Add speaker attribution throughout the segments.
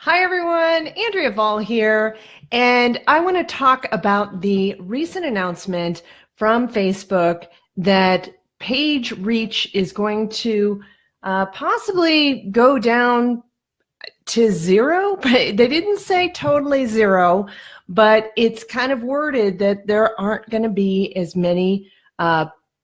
Speaker 1: Hi everyone, Andrea Vall here, and I want to talk about the recent announcement from Facebook that page reach is going to possibly go down to zero. They didn't say totally zero, but it's kind of worded that there aren't going to be as many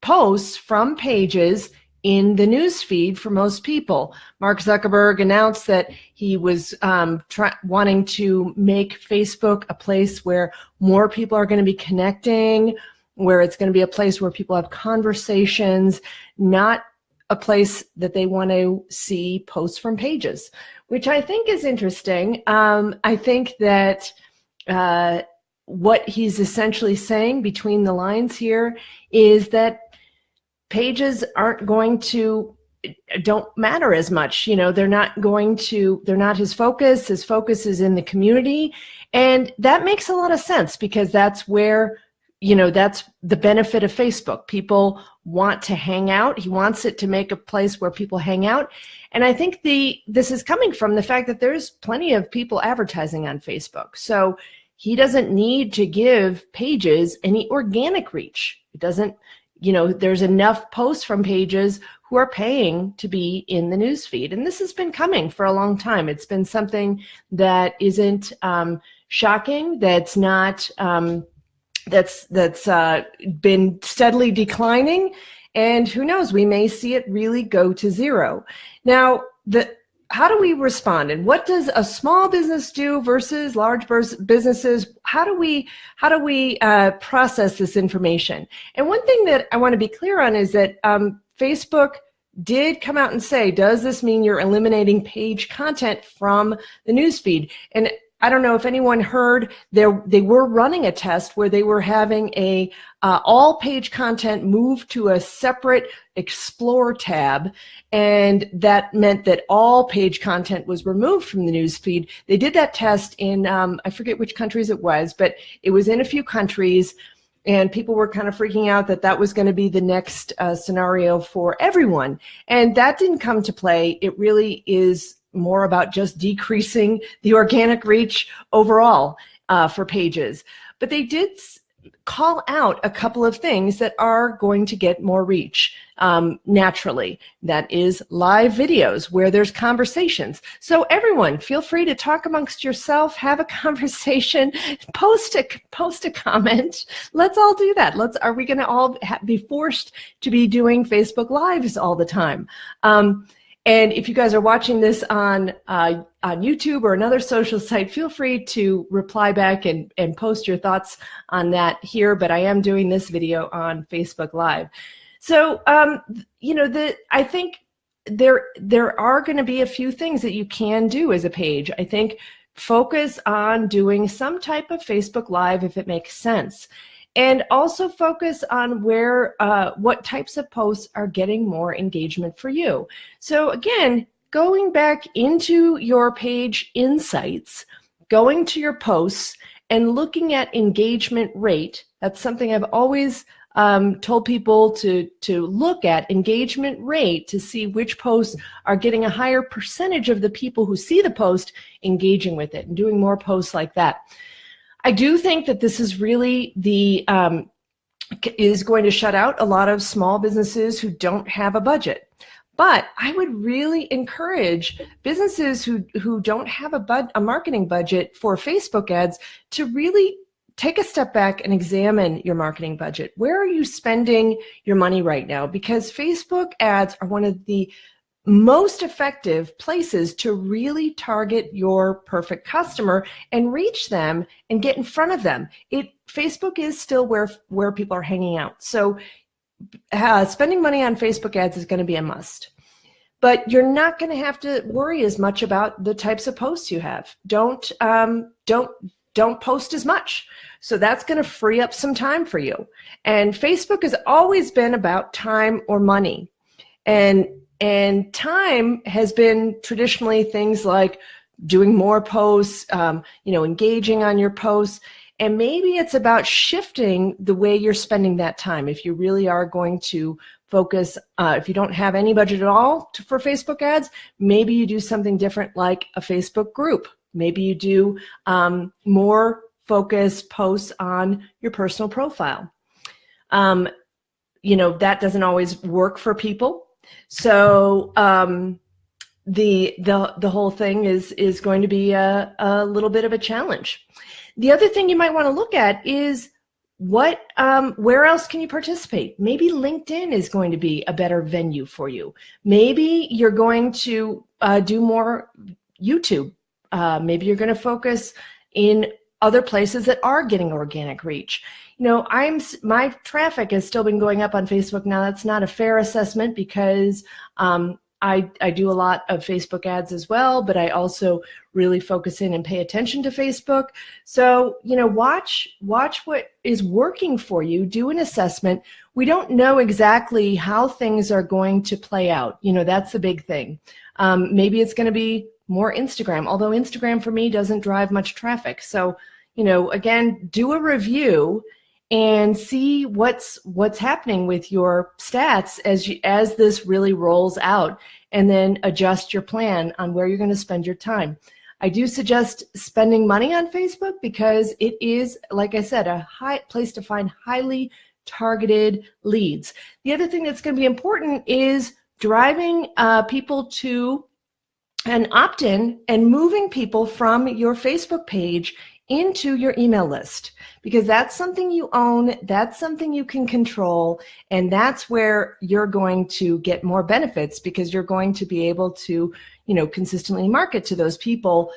Speaker 1: posts from pages in the news feed for most people. Mark Zuckerberg announced that he was wanting to make Facebook a place where more people are going to be connecting, where it's going to be a place where people have conversations, not a place that they want to see posts from pages, which I think is interesting. I think that what he's essentially saying between the lines here is that pages don't matter as much. They're not his focus. His focus is in the community. And that makes a lot of sense because that's where, that's the benefit of Facebook. People want to hang out. He wants it to make a place where people hang out. And I think this is coming from the fact that there's plenty of people advertising on Facebook. So he doesn't need to give pages any organic reach. It doesn't, there's enough posts from pages who are paying to be in the newsfeed. And this has been coming for a long time. It's been something that isn't shocking, that's not, that's been steadily declining. And who knows, we may see it really go to zero. Now, how do we respond, and what does a small business do versus large businesses? How do we process this information? And one thing that I want to be clear on is that Facebook did come out and say, does this mean you're eliminating page content from the newsfeed? And I don't know if anyone heard, they were running a test where they were having all page content move to a separate Explore tab, and that meant that all page content was removed from the newsfeed. They did that test in, I forget which countries it was, but it was in a few countries, and people were kind of freaking out that that was going to be the next scenario for everyone. And that didn't come to play. It really is more about just decreasing the organic reach overall for pages. But they did call out a couple of things that are going to get more reach naturally. That is live videos where there's conversations. So everyone, feel free to talk amongst yourself, have a conversation, post a comment. Let's all do that. Are we going to all be forced to be doing Facebook Lives all the time? And if you guys are watching this on YouTube or another social site, feel free to reply back and post your thoughts on that here. But I am doing this video on Facebook Live. So, I think there are going to be a few things that you can do as a page. I think focus on doing some type of Facebook Live if it makes sense. And also focus on what types of posts are getting more engagement for you. So again, going back into your page insights, going to your posts and looking at engagement rate. That's something I've always told people to look at, engagement rate, to see which posts are getting a higher percentage of the people who see the post engaging with it and doing more posts like that. I do think that this is really is going to shut out a lot of small businesses who don't have a budget. But I would really encourage businesses who don't have a marketing budget for Facebook ads to really take a step back and examine your marketing budget. Where are you spending your money right now? Because Facebook ads are one of the most effective places to really target your perfect customer and reach them and get in front of them. Facebook is still where people are hanging out. So spending money on Facebook ads is going to be a must. But you're not going to have to worry as much about the types of posts you have. Don't post as much. So that's going to free up some time for you. And Facebook has always been about time or money. And time has been traditionally things like doing more posts, engaging on your posts. And maybe it's about shifting the way you're spending that time. If you really are going to focus, if you don't have any budget at all for Facebook ads, maybe you do something different like a Facebook group Maybe you do more focused posts on your personal profile. That doesn't always work for people. So the whole thing is going to be a little bit of a challenge. The other thing you might want to look at is where else can you participate? Maybe LinkedIn is going to be a better venue for you. Maybe you're going to do more YouTube. Maybe you're going to focus in other places that are getting organic reach. My traffic has still been going up on Facebook. Now, that's not a fair assessment because I do a lot of Facebook ads as well, but I also really focus in and pay attention to Facebook. So, watch what is working for you, do an assessment. We don't know exactly how things are going to play out. That's the big thing. Maybe it's going to be more Instagram, although Instagram for me doesn't drive much traffic. So, again, do a review and see what's happening with your stats as this really rolls out, and then adjust your plan on where you're going to spend your time. I do suggest spending money on Facebook because it is, like I said, a high place to find highly targeted leads. The other thing that's going to be important is driving people to an opt-in and moving people from your Facebook page into your email list, because that's something you own, that's something you can control, and that's where you're going to get more benefits, because you're going to be able to, consistently market to those people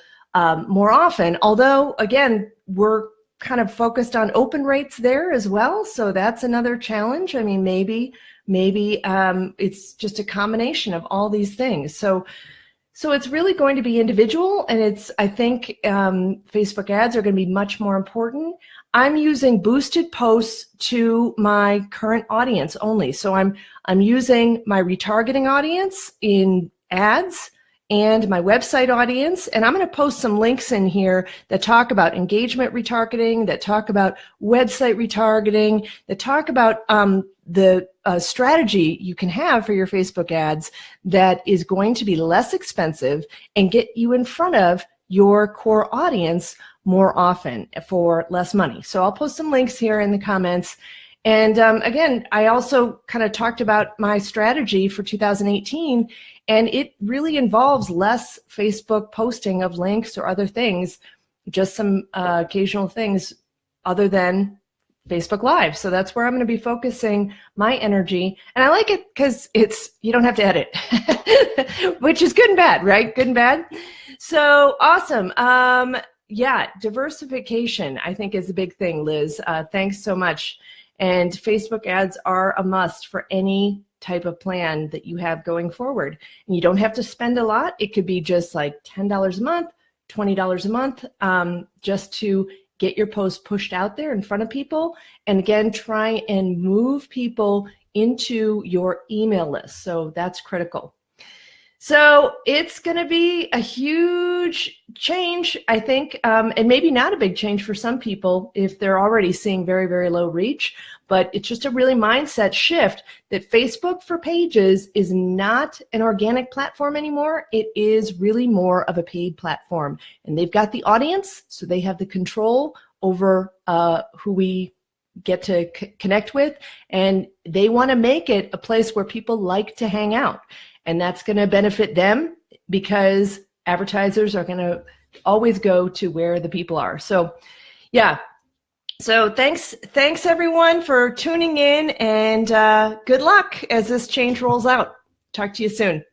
Speaker 1: more often. Although, again, we're kind of focused on open rates there as well, so that's another challenge. I mean, maybe it's just a combination of all these things. So it's really going to be individual, and I think Facebook ads are going to be much more important. I'm using boosted posts to my current audience only. So I'm using my retargeting audience in ads and my website audience, and I'm going to post some links in here that talk about engagement retargeting, that talk about website retargeting, that talk about the strategy you can have for your Facebook ads that is going to be less expensive and get you in front of your core audience more often for less money. So I'll post some links here in the comments. And again, I also kind of talked about my strategy for 2018, and it really involves less Facebook posting of links or other things, just some occasional things other than Facebook Live. So that's where I'm going to be focusing my energy. And I like it because you don't have to edit, which is good and bad, right? Good and bad. So awesome. Yeah, diversification, I think, is a big thing, Liz. Thanks so much. And Facebook ads are a must for any type of plan that you have going forward. And you don't have to spend a lot. It could be just like $10 a month, $20 a month, just to get your post pushed out there in front of people. And again, try and move people into your email list. So that's critical. So it's going to be a huge change, I think, and maybe not a big change for some people if they're already seeing very, very low reach, but it's just a really mindset shift that Facebook for Pages is not an organic platform anymore. It is really more of a paid platform, and they've got the audience, so they have the control over who we get to connect with, and they want to make it a place where people like to hang out. And that's going to benefit them because advertisers are going to always go to where the people are. So, yeah. So thanks everyone for tuning in, and good luck as this change rolls out. Talk to you soon.